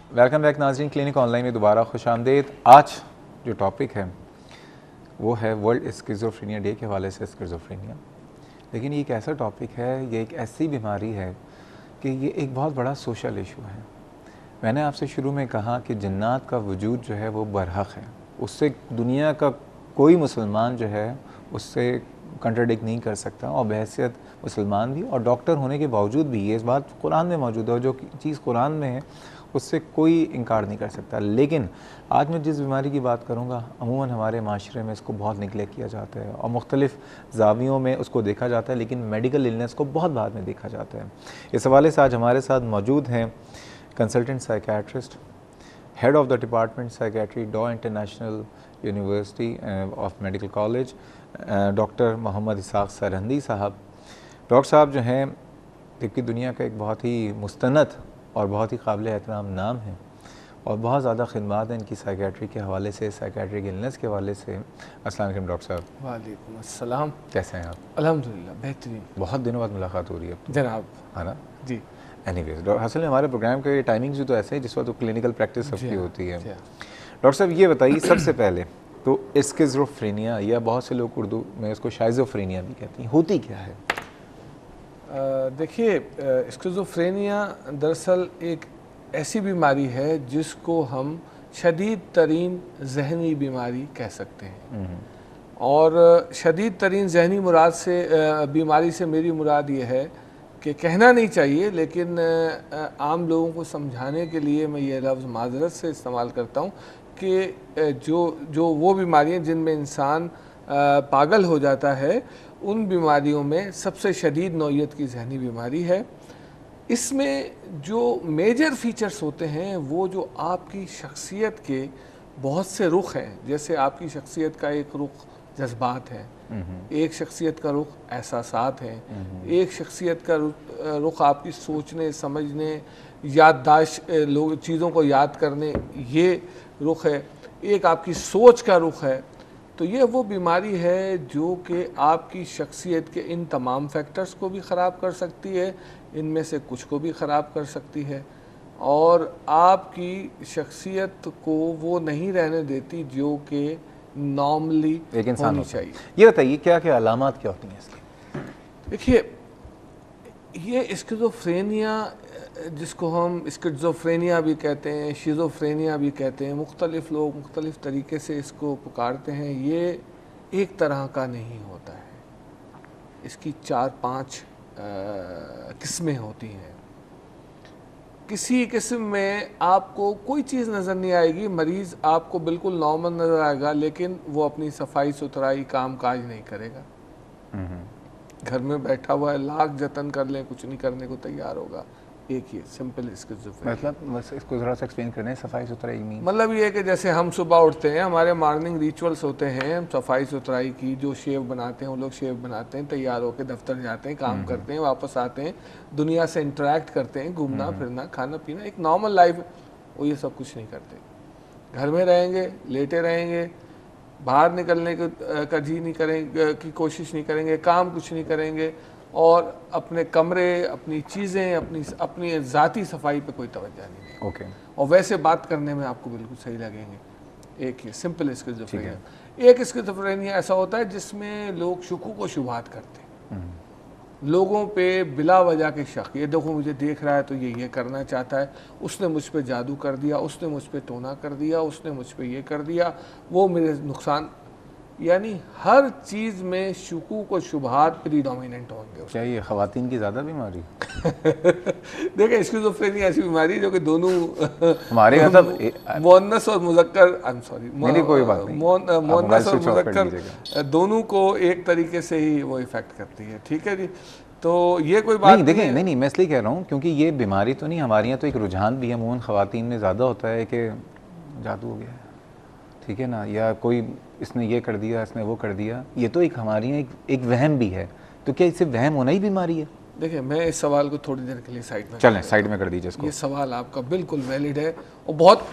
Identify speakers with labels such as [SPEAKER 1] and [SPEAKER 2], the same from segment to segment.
[SPEAKER 1] Welcome back नाज़रीन, clinic online में दोबारा खुशामदीद। आज जो टॉपिक है वो है वर्ल्ड स्किज़ोफ्रेनिया डे के हवाले से स्किज़ोफ्रेनिया। लेकिन ये एक ऐसा टॉपिक है, ये एक ऐसी बीमारी है कि ये एक बहुत बड़ा सोशल इशू है। मैंने आपसे शुरू में कहा कि जन्नात का वजूद जो है वो बरहक है, उससे दुनिया का कोई मुसलमान जो है उससे कंट्राडिक्ट नहीं कर सकता, और बहैसियत मुसलमान भी और डॉक्टर होने के बावजूद भी ये इस बात कुरान में मौजूद है, और जो चीज़ कुरान में है उससे कोई इनकार नहीं कर सकता। लेकिन आज मैं जिस बीमारी की बात करूँगा, अमूमन हमारे माशरे में इसको बहुत निगलेक्ट किया जाता है और मुख्तलिफ़ ज़ावियों में उसको देखा जाता है, लेकिन मेडिकल इलनेस को बहुत बाद में देखा जाता है। इस हवाले से आज हमारे साथ मौजूद हैं consultant psychiatrist, head of the department psychiatry, डॉ international university of medical college, doctor Mohammad Ishaq Sarhandi साहब। डॉक्टर साहब जो हैं तिब्बी दुनिया का एक बहुत ही मुस्तनद और बहुत ही काबिल एहतराम नाम है, और बहुत ज़्यादा खिदमत हैं इनकी साइकेट्री के हवाले से, साइकेट्रिक इलनेस के हवाले से। अस्सलाम वालेकुम डॉक्टर साहब।
[SPEAKER 2] वालेकुम अस्सलाम।
[SPEAKER 1] कैसे हैं आप?
[SPEAKER 2] अल्हम्दुलिल्लाह बेहतरीन।
[SPEAKER 1] बहुत दिनों बाद मुलाकात हो रही है
[SPEAKER 2] जनाब।
[SPEAKER 1] है ना
[SPEAKER 2] जी।
[SPEAKER 1] एनीवेज, असल में हमारे प्रोग्राम के टाइमिंग्स भी तो ऐसे हैं जिस वक्त तो क्लिनिकल प्रैक्टिस सबकी होती है। डॉक्टर साहब ये बताइए सबसे पहले तो स्किज़ोफ्रेनिया, या बहुत से लोग उर्दू में इसको शाइज़ोफ्रेनिया भी कहती हैं, होती क्या है?
[SPEAKER 2] देखिए, स्किज़ोफ्रेनिया दरअसल एक ऐसी बीमारी है जिसको हम शदीद तरीन जहनी बीमारी कह सकते हैं। और शदीद तरीन जहनी मुराद से बीमारी से मेरी मुराद ये है कि कहना नहीं चाहिए, लेकिन आम लोगों को समझाने के लिए मैं ये लफ्ज़ माजरत से इस्तेमाल करता हूँ कि जो वो बीमारियाँ जिनमें इंसान पागल हो जाता है, उन बीमारियों में सबसे शदीद नौइयत की जहनी बीमारी है। इसमें जो मेजर फीचर्स होते हैं वो जो आपकी शख्सियत के बहुत से रुख हैं। जैसे आपकी शख्सियत का एक रुख जज्बात है, एक शख्सियत का रुख एहसासात हैं, एक शख्सियत का रुख आपकी सोचने समझने याददाश्त लोग चीज़ों को याद करने ये रुख है, एक आपकी सोच का रुख है। तो ये वो बीमारी है जो कि आपकी शख्सियत के इन तमाम फैक्टर्स को भी ख़राब कर सकती है, इनमें से कुछ को भी ख़राब कर सकती है, और आपकी शख्सियत को वो नहीं रहने देती जो कि नॉर्मली
[SPEAKER 1] एक इंसान
[SPEAKER 2] होनी चाहिए।
[SPEAKER 1] ये बताइए क्या क्या अलामात क्या होती हैं इसकी?
[SPEAKER 2] देखिए, ये स्किज़ोफ्रेनिया जिसको हम स्किज़ोफ्रेनिया भी कहते हैं, शिज़ोफ्रेनिया भी कहते हैं, मुख्तलिफ़ लोग मुख्तलिफ़ तरीके से इसको पुकारते हैं, ये एक तरह का नहीं होता है। इसकी 4-5 किस्में होती हैं। किसी किस्म में आपको कोई चीज़ नज़र नहीं आएगी, मरीज़ आपको बिल्कुल नॉर्मल नज़र आएगा, लेकिन वो अपनी सफाई सुथराई काम काज नहीं करेगा। घर में बैठा हुआ है, लाख जतन कर लें कुछ नहीं करने को तैयार होगा। एक ये सिंपल स्किज़ोफ्रेनिया।
[SPEAKER 1] मतलब इसको ज़रा सा एक्सप्लेन करना है, सफाई सुथराई मीन
[SPEAKER 2] मतलब ये है कि जैसे हम सुबह उठते हैं, हमारे मॉर्निंग रिचुअल्स होते हैं, हम सफाई सुथराई की, जो शेव बनाते हैं वो लोग शेव बनाते हैं, तैयार होकर दफ्तर जाते हैं, काम करते हैं, वापस आते हैं, दुनिया से इंटरेक्ट करते हैं, घूमना फिरना, खाना पीना, एक नॉर्मल लाइफ। वो ये सब कुछ नहीं करते, घर में रहेंगे, लेटे रहेंगे, बाहर निकलने का जी नहीं करेंगे, की कोशिश नहीं करेंगे, काम कुछ नहीं करेंगे, और अपने कमरे, अपनी चीज़ें, अपनी ज़ाती सफाई पे कोई तवज्जो नहीं है।
[SPEAKER 1] ओके।
[SPEAKER 2] और वैसे बात करने में आपको बिल्कुल सही लगेंगे। एक ये सिंपल स्किज़ोफ्रेनिया। एक स्किज़ोफ्रेनिया ऐसा होता है जिसमें लोग शुकूक व शुबहात करते हैं, लोगों पे बिला वजह के शक, ये देखो मुझे देख रहा है तो ये करना चाहता है, उसने मुझ पे जादू कर दिया, उसने मुझ पे टोना कर दिया, उसने मुझ पे ये कर दिया, वो मेरे नुकसान, यानी हर चीज़ में शुकूक और शुबहात प्रीडोमिनेंट होंगे।
[SPEAKER 1] क्या ये ख़वातीन की ज़्यादा बीमारी?
[SPEAKER 2] देखिए, स्किज़ोफ्रेनिया ऐसी बीमारी जो कि दोनों
[SPEAKER 1] हमारे मतलब
[SPEAKER 2] मुअन्नस और मुज़क्कर, आई एम सॉरी,
[SPEAKER 1] कोई बात नहीं,
[SPEAKER 2] मुअन्नस और मुज़क्कर दोनों को एक तरीके से ही वो इफ़ेक्ट करती है। ठीक है जी, तो ये कोई बात
[SPEAKER 1] नहीं। देखिए, नहीं मैं इसलिए कह रहा हूँ क्योंकि ये बीमारी तो नहीं, हमारे यहाँ तो एक रुझान भी है, अमूमन ख़वातीन में ज़्यादा होता है कि जादू हो गया, ठीक है ना, या कोई इसने ये कर दिया, इसने वो कर दिया। ये तो एक हमारी यहाँ एक वहम भी है। तो क्या इससे वहम होना ही बीमारी है?
[SPEAKER 2] देखिए, मैं इस सवाल को थोड़ी देर के लिए साइड में
[SPEAKER 1] चलें, साइड में कर दीजिए इसको।
[SPEAKER 2] ये सवाल आपका बिल्कुल वैलिड है और बहुत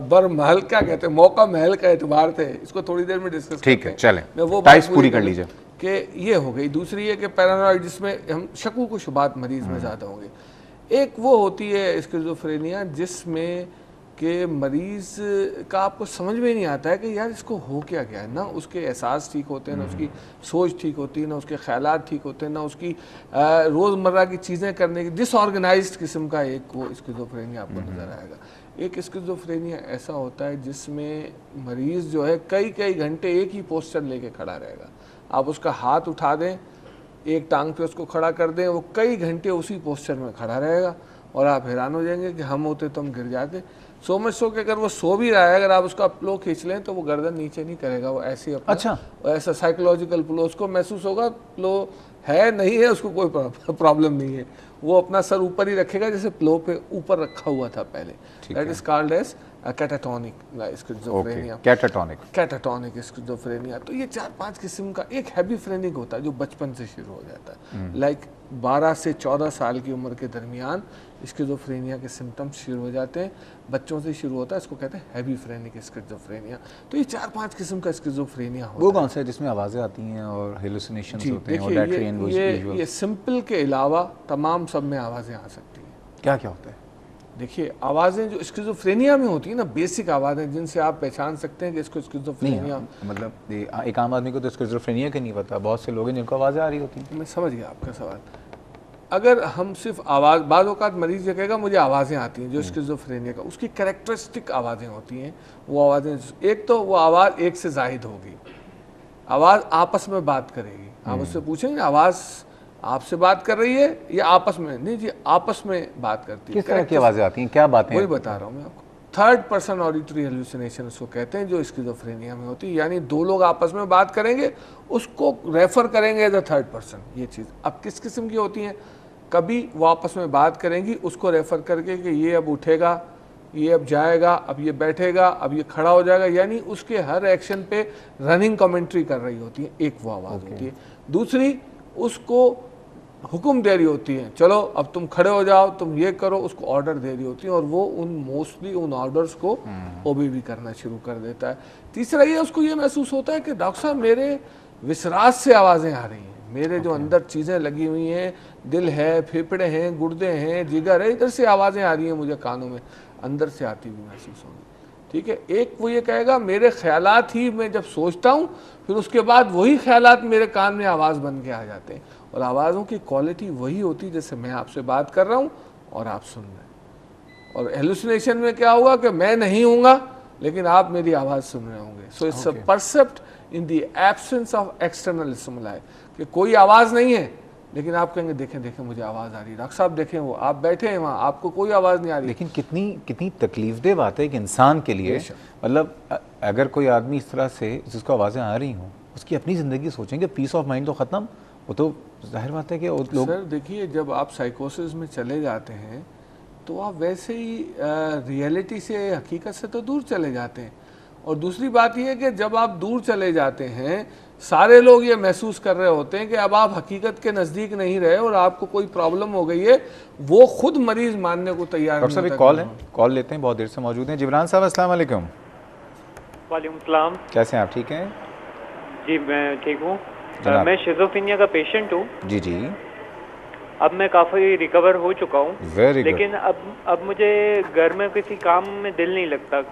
[SPEAKER 2] बर महल क्या कहते हैं, मौका महल का एतबार थे, इसको थोड़ी देर में डिस्कस।
[SPEAKER 1] ठीक है, चलें,
[SPEAKER 2] मैं वो
[SPEAKER 1] टाइप्स पूरी कर लीजिए
[SPEAKER 2] कि ये हो गई। दूसरी है कि पैरानॉइड, जिसमें हम शकूक व शुबात मरीज़ में ज़्यादा होंगे। एक वो होती है स्किज़ोफ्रेनिया जिसमें कि मरीज़ का आपको समझ में नहीं आता है कि यार इसको हो क्या गया है, ना उसके एहसास ठीक होते हैं, ना उसकी सोच ठीक होती है, ना उसके ख्यालात ठीक होते हैं, ना उसकी रोज़मर्रा की चीज़ें करने की डिसऑर्गेनाइज्ड किस्म का एक वो स्किज़ोफ्रेनिया आपको नज़र आएगा। एक स्किज़ोफ्रेनिया ऐसा होता है जिसमें मरीज़ जो है कई कई घंटे एक ही पोस्चर लेके खड़ा रहेगा। आप उसका हाथ उठा दें, एक टांग पे उसको खड़ा कर दें, वो कई घंटे उसी पोस्चर में खड़ा रहेगा और आप हैरान हो जाएंगे कि हम होते तो हम गिर जाते। सो मच सो कि अगर वो सो भी रहा है, अगर आप उसका प्लो खींच लें तो वो गर्दन नीचे नहीं करेगा, वो ऐसे ही अपना
[SPEAKER 1] अच्छा,
[SPEAKER 2] ऐसा साइकोलॉजिकल प्लो उसको महसूस होगा, प्लो है नहीं है उसको कोई प्रॉब्लम नहीं है, वो अपना सर ऊपर ही रखेगा जैसे प्लो पे ऊपर रखा हुआ था पहले। That is called as catatonic schizophrenia. Catatonic schizophrenia. तो ये 4-5 किस्म का। एक हैबीफ्रेनिक होता है जो बचपन से शुरू हो जाता है, लाइक 12 से 14 साल की उम्र के दरमियान स्किज़ोफ्रेनिया के सिम्टम्स शुरू हो जाते हैं, बच्चों से शुरू होता है, इसको कहते हैं हैबीफ्रेनिक स्किज़ोफ्रेनिया। तो ये 4-5 किस्म का स्किज़ोफ्रेनिया होता है।
[SPEAKER 1] वो कौन सा है जिसमें आवाज़ें आती हैं और हेलुसिनेशंस होते हैं, ऑडिटरी एंड विजुअल?
[SPEAKER 2] ये सिंपल के अलावा तमाम सब में आवाज़ें आ सकती हैं।
[SPEAKER 1] क्या क्या होता है?
[SPEAKER 2] देखिए, आवाज़ें जो स्किज़ोफ्रेनिया में होती है ना, बेसिक आवाज़ें जिनसे आप पहचान सकते हैं कि इसको स्किज़ोफ्रेनिया।
[SPEAKER 1] मतलब एक आम आदमी को तो स्किज़ोफ्रेनिया का नहीं पता, बहुत से लोग हैं जिनको आवाज़ें आ रही होती हैं।
[SPEAKER 2] मैं समझ गया आपका सवाल। अगर हम सिर्फ आवाज़, बाद औक़ात मरीज़ ये कहेगा मुझे आवाज़ें आती हैं, जो स्किज़ोफ्रेनिया का उसकी कैरेक्टरिस्टिक आवाज़ें होती हैं। वो आवाज़ें, एक तो वो आवाज़ एक से ज़ायद होगी, आवाज़ आपस में बात करेगी। आप उससे पूछेंगे आवाज़ आपसे बात कर रही है या आपस में? नहीं जी, आपस में बात करती है।
[SPEAKER 1] किस तरह की आवाज़ें आती हैं, क्या बातें?
[SPEAKER 2] वही बता रहा हूँ मैं आपको। थर्ड पर्सन ऑडिटरी हेलुसिनेशन उसको कहते हैं, जो स्किज़ोफ्रेनिया में होती है, यानी दो लोग आपस में बात करेंगे, उसको रेफर करेंगे एज अ थर्ड पर्सन। ये चीज़ अब किस किस्म की होती हैं? कभी वो आपस में बात करेंगी, उसको रेफर करके कि ये अब उठेगा, ये अब जाएगा, अब ये बैठेगा, अब ये खड़ा हो जाएगा, यानी उसके हर एक्शन पे रनिंग कमेंट्री कर रही होती है। एक वो आवाज़ होती है। दूसरी, उसको हुक्म दे रही होती है, चलो अब तुम खड़े हो जाओ, तुम ये करो, उसको ऑर्डर दे रही होती है, और वो मोस्टली उन ऑर्डर्स को ओबे भी करना शुरू कर देता है। तीसरा ये, उसको ये महसूस होता है कि डॉक्टर साहब मेरे विश्रास से आवाज़ें आ रही हैं, मेरे जो अंदर चीज़ें लगी हुई हैं, दिल है, फेफड़े हैं, गुर्दे हैं, जिगर है, इधर से आवाज़ें आ रही हैं मुझे कानों में, अंदर से आती हुई महसूस होगी। ठीक है। एक वो ये कहेगा मेरे ख्यालात ही मैं जब सोचता हूँ, फिर उसके बाद वही ख्यालात मेरे कान में आवाज़ बन के आ जाते हैं, और आवाज़ों की क्वालिटी वही होती है जैसे मैं आपसे बात कर रहा हूँ और आप सुन रहे हैं। और हेलुसिनेशन में क्या होगा कि मैं नहीं हूँगा, लेकिन आप मेरी आवाज़ सुन रहे होंगे। So it's a percept in the absence of external stimuli, कि कोई आवाज़ नहीं है, लेकिन आप कहेंगे देखें देखें मुझे आवाज़ आ रही है, डॉक्टर साहब देखें वो आप बैठे हैं वहाँ, आपको कोई आवाज़ नहीं आ रही।
[SPEAKER 1] लेकिन कितनी तकलीफदेह बात है एक इंसान के लिए। मतलब अगर कोई आदमी इस तरह से जिसको आवाज़ें आ रही हों, उसकी अपनी ज़िंदगी सोचेंगे, पीस ऑफ माइंड तो ख़त्म। वो तो जाहिर बात है कि लोग,
[SPEAKER 2] सर देखिए, जब आप साइकोसिस में चले जाते हैं तो आप वैसे ही रियलिटी से, हकीकत से तो दूर चले जाते हैं। और दूसरी बात यह है कि जब आप दूर चले जाते हैं, सारे लोग ये महसूस कर रहे होते हैं कि अब आप हकीकत के नज़दीक नहीं रहे और आपको कोई प्रॉब्लम हो गई है, वो खुद मरीज मानने को तैयार नहीं होता।
[SPEAKER 1] कॉल है, कॉल लेते हैं, बहुत देर से मौजूद हैं। जिब्रान साहब अस्सलाम वालेकुम।
[SPEAKER 3] वालेकुम सलाम।
[SPEAKER 1] कैसे हैं आप, ठीक हैं?
[SPEAKER 3] जी मैं ठीक हूँ। मैं शिज़ोफ्रेनिया का पेशेंट हूँ।
[SPEAKER 1] जी जी।
[SPEAKER 3] अब मैं काफ़ी रिकवर हो चुका हूँ, लेकिन अब मुझे घर में किसी काम में दिल नहीं लगता,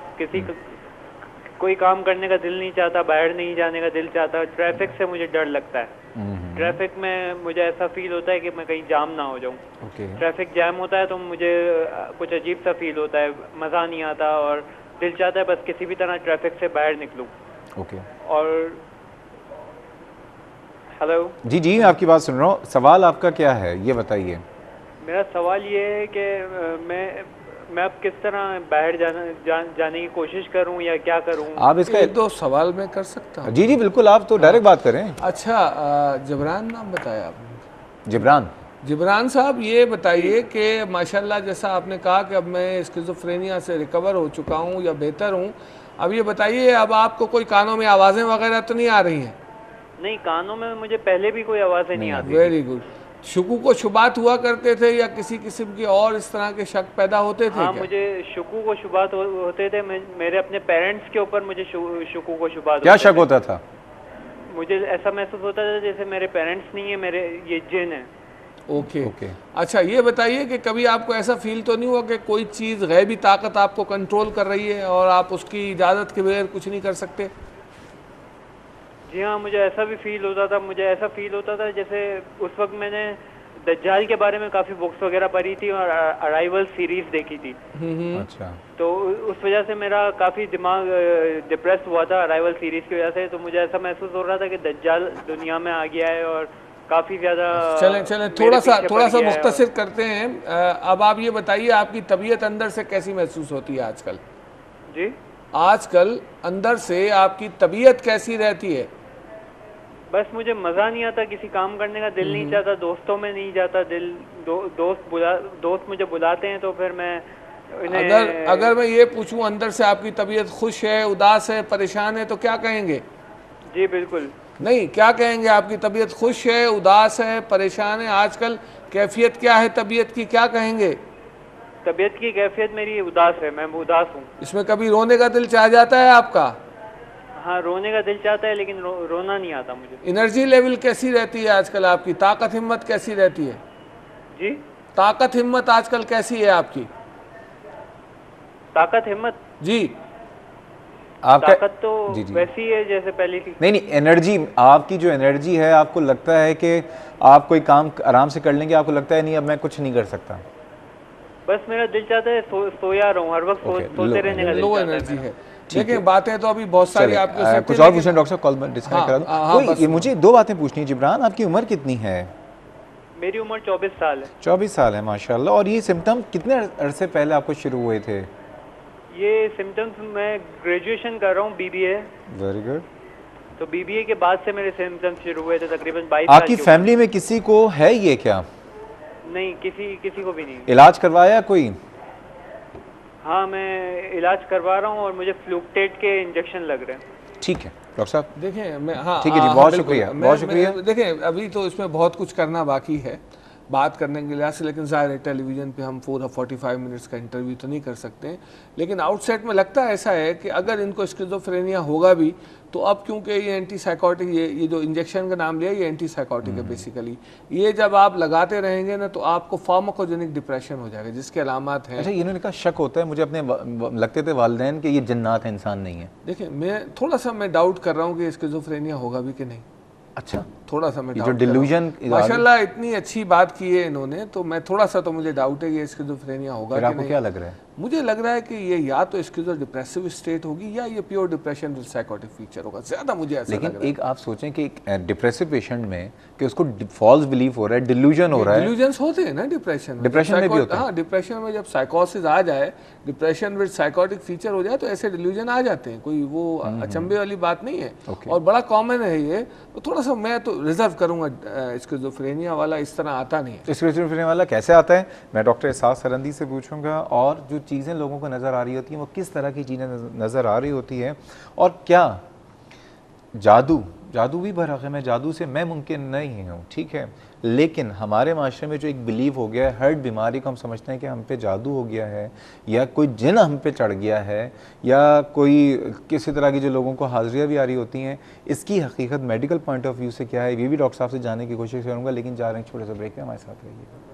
[SPEAKER 3] कोई काम करने का दिल नहीं चाहता, बाहर नहीं जाने का दिल चाहता। ट्रैफिक से मुझे डर लगता है। ट्रैफिक में मुझे ऐसा फील होता है कि मैं कहीं जाम ना हो जाऊँ। ट्रैफिक जैम होता है तो मुझे कुछ अजीब सा फील होता है, मज़ा नहीं आता और दिल चाहता है बस किसी भी तरह ट्रैफिक से बाहर निकलूँ। और हेलो
[SPEAKER 1] जी जी, आपकी बात सुन रहा हूँ। सवाल आपका क्या है ये बताइए।
[SPEAKER 3] मेरा सवाल ये है कि मैं अब किस तरह बाहर जाने की कोशिश करूं या क्या करूं?
[SPEAKER 2] आप इसका एक दो सवाल मैं कर सकता हूं?
[SPEAKER 1] जी जी बिल्कुल, आप तो डायरेक्ट बात करें।
[SPEAKER 2] अच्छा, जिब्रान नाम बताया आपने? जिब्रान साहब, ये बताइए कि माशाल्लाह जैसा आपने कहा कि अब मैं स्किज़ोफ्रेनिया से रिकवर हो चुका हूं या बेहतर हूं, अब ये बताइए अब आपको कोई कानों में आवाज़ें वगैरह तो नहीं आ रही हैं?
[SPEAKER 3] नहीं, कानों में मुझे पहले भी कोई आवाज़ें नहीं आती।
[SPEAKER 2] Very good. शुकू को शुबात हुआ करते थे या किसी किस्म की और इस तरह के शक पैदा होते थे?
[SPEAKER 3] हाँ, मुझे शुकू को शुबात होते थे। मेरे अपने पेरेंट्स के ऊपर मुझे शुकू को शुबात।
[SPEAKER 1] क्या शक होता था?
[SPEAKER 3] मुझे ऐसा महसूस होता था जैसे मेरे पेरेंट्स नहीं है, मेरे ये जिन है।
[SPEAKER 2] Okay okay. अच्छा ये बताइए कि कभी आपको ऐसा फील तो नहीं हुआ कि कोई चीज़ गैबी ताकत आपको कंट्रोल कर रही है और आप उसकी इजाज़त के बगैर कुछ नहीं कर सकते?
[SPEAKER 3] जी हाँ, मुझे ऐसा भी फील होता था। मुझे ऐसा फील होता था जैसे उस वक्त मैंने दज्जाल के बारे में काफ़ी बुक्स वगैरह पढ़ी थी और अराइवल सीरीज देखी थी।
[SPEAKER 1] अच्छा।
[SPEAKER 3] तो उस वजह से मेरा काफ़ी दिमाग डिप्रेस हुआ था अराइवल सीरीज की वजह से। तो मुझे ऐसा महसूस हो रहा था कि दज्जाल दुनिया में आ गया है और काफ़ी ज़्यादा।
[SPEAKER 2] चलें थोड़ा सा मुख्तसर करते हैं। अब आप ये बताइए आपकी तबीयत अंदर से कैसी महसूस होती है आजकल?
[SPEAKER 3] जी,
[SPEAKER 2] आजकल अंदर से आपकी तबीयत कैसी रहती है?
[SPEAKER 3] बस मुझे मज़ा नहीं आता, किसी काम करने का दिल नहीं चाहता, दोस्तों में नहीं जाता दिल। दोस्त मुझे बुलाते हैं तो फिर मैं
[SPEAKER 2] अगर मैं ये पूछूं अंदर से आपकी तबीयत खुश है, उदास है, परेशान है तो क्या कहेंगे?
[SPEAKER 3] जी बिल्कुल
[SPEAKER 2] नहीं, क्या कहेंगे? आपकी तबीयत खुश है, उदास है, परेशान है, आजकल कैफियत क्या है तबीयत की, क्या कहेंगे?
[SPEAKER 3] तबीयत की कैफियत मेरी उदास है, मैं उदास हूँ।
[SPEAKER 2] इसमें कभी रोने का दिल चाह जाता है आपका?
[SPEAKER 3] हाँ, रोने का दिल चाहता है लेकिन रोना नहीं आता मुझे।
[SPEAKER 2] एनर्जी लेवल कैसी रहती है आजकल आपकी? ताकत हिम्मत कैसी रहती है?
[SPEAKER 3] जी,
[SPEAKER 2] ताकत हिम्मत आजकल कैसी है आपकी?
[SPEAKER 3] ताकत हिम्मत
[SPEAKER 2] जी,
[SPEAKER 3] आपका ताकत तो वैसी है जैसे पहले थी।
[SPEAKER 1] नहीं, एनर्जी, आपकी जो एनर्जी है, आपको लगता है कि आप कोई काम आराम से कर लेंगे, आपको लगता है नहीं अब मैं कुछ नहीं कर सकता?
[SPEAKER 3] बस मेरा दिल चाहता है सोया रहूं, हर वक्त सोते रहने का।
[SPEAKER 2] लो एनर्जी है। देखिए बातें तो अभी बहुत सारी आपके साथ
[SPEAKER 1] कुछ और पूछना डॉक्टर साहब, कॉल डिस्कनेक्ट करा दूं। मुझे दो बातें पूछनी है। जिब्रान, आपकी उम्र कितनी है?
[SPEAKER 3] मेरी उम्र 24 साल है।
[SPEAKER 1] 24 साल है, माशाल्लाह। और ये सिम्टम कितने अरसे पहले आपको शुरू हुए थे?
[SPEAKER 3] ये सिम्टम्स, मैं ग्रेजुएशन कर रहा हूँ, बीबीए।
[SPEAKER 1] Very good.
[SPEAKER 3] तो बीबीए के बाद से मेरे सिम्टम्स शुरू हुए थे, तकरीबन 22 साल।
[SPEAKER 1] आपकी फैमिली में किसी को है ये क्या?
[SPEAKER 3] नहीं, किसी को भी नहीं।
[SPEAKER 1] इलाज करवाया कोई?
[SPEAKER 3] हाँ, मैं इलाज करवा रहा हूँ और मुझे फ्लूकटेट के इंजेक्शन लग रहे हैं।
[SPEAKER 1] ठीक है डॉक्टर साहब।
[SPEAKER 2] देखें मैं, हाँ
[SPEAKER 1] ठीक है जी, बहुत शुक्रिया, बहुत शुक्रिया।
[SPEAKER 2] देखें अभी तो इसमें बहुत कुछ करना बाकी है बात करने के लिहाज से, लेकिन ज़ाहिर है टेलीविज़न पे हम 45 मिनट्स का इंटरव्यू तो नहीं कर सकते। लेकिन आउटसाइड में लगता है ऐसा है कि अगर इनको स्किज़ोफ्रेनिया होगा भी तो अब क्योंकि ये एंटीसाइकोटिक, ये जो इंजेक्शन का नाम लिया ये एंटीसाइकोटिक है बेसिकली, ये जब आप लगाते रहेंगे ना तो आपको फार्माकोजेनिक डिप्रेशन हो जाएगा जिसके अलामत हैं।
[SPEAKER 1] अच्छा, इन्होंने कहा शक होता है मुझे अपने लगते थे वालिदैन कि ये जन्नात है, इंसान नहीं है।
[SPEAKER 2] देखिए मैं थोड़ा सा डाउट कर रहा हूँ कि स्किज़ोफ्रेनिया होगा भी कि नहीं।
[SPEAKER 1] अच्छा,
[SPEAKER 2] थोड़ा सा मैं
[SPEAKER 1] जो डिल्यूजन,
[SPEAKER 2] माशाल्लाह इतनी अच्छी बात की है इन्होंने, तो मैं थोड़ा सा तो मुझे डाउट है कि स्किज़ोफ्रेनिया होगा कि नहीं।
[SPEAKER 1] क्या लग रहा है?
[SPEAKER 2] मुझे लग रहा है कि ये या तो स्किज़ो डिप्रेसिव स्टेट होगी या ये pure depression with psychotic feature होगा, ज्यादा मुझे ऐसा लग रहा है।
[SPEAKER 1] लेकिन एक आप सोचें कि एक डिप्रेसिव पेशेंट में कि उसको फॉल्स बिलीफ हो रहा है, डिल्यूजन हो रहा है।
[SPEAKER 2] डिल्यूजन्स होते हैं ना डिप्रेशन में
[SPEAKER 1] भी होता है।
[SPEAKER 2] हाँ, डिप्रेशन में जब साइकोसिस आ जाए, डिप्रेशन विद साइकोटिक फीचर हो जाए तो ऐसे डिल्यूजन आ जाते हैं, कोई वो अचंभे वाली बात नहीं है और बड़ा कॉमन है ये। तो थोड़ा सा मैं तो रिजर्व करूंगा, स्किज़ोफ्रेनिया वाला इस तरह आता नहीं है।
[SPEAKER 1] स्किज़ोफ्रेनिया वाला कैसे आता है, मैं डॉक्टर एहसास सरंदी से पूछूंगा। और जो चीज़ें लोगों को नज़र आ रही होती हैं वो किस तरह की चीज़ें नज़र आ रही होती हैं, और क्या जादू भी बरक़ है, मैं जादू से मैं मुमकिन नहीं हूँ, ठीक है, लेकिन हमारे माशरे में जो एक बिलीव हो गया है, हर बीमारी को हम समझते हैं कि हम पे जादू हो गया है या कोई जिन हम पे चढ़ गया है या कोई किसी तरह की जो लोगों को हाजिरियाँ भी आ रही होती हैं, इसकी हकीकत मेडिकल पॉइंट ऑफ व्यू से क्या है ये भी डॉक्टर साहब से जानने की कोशिश करूँगा। लेकिन जा रहे हैं छोटे से ब्रेक में, हमारे साथ रहिएगा।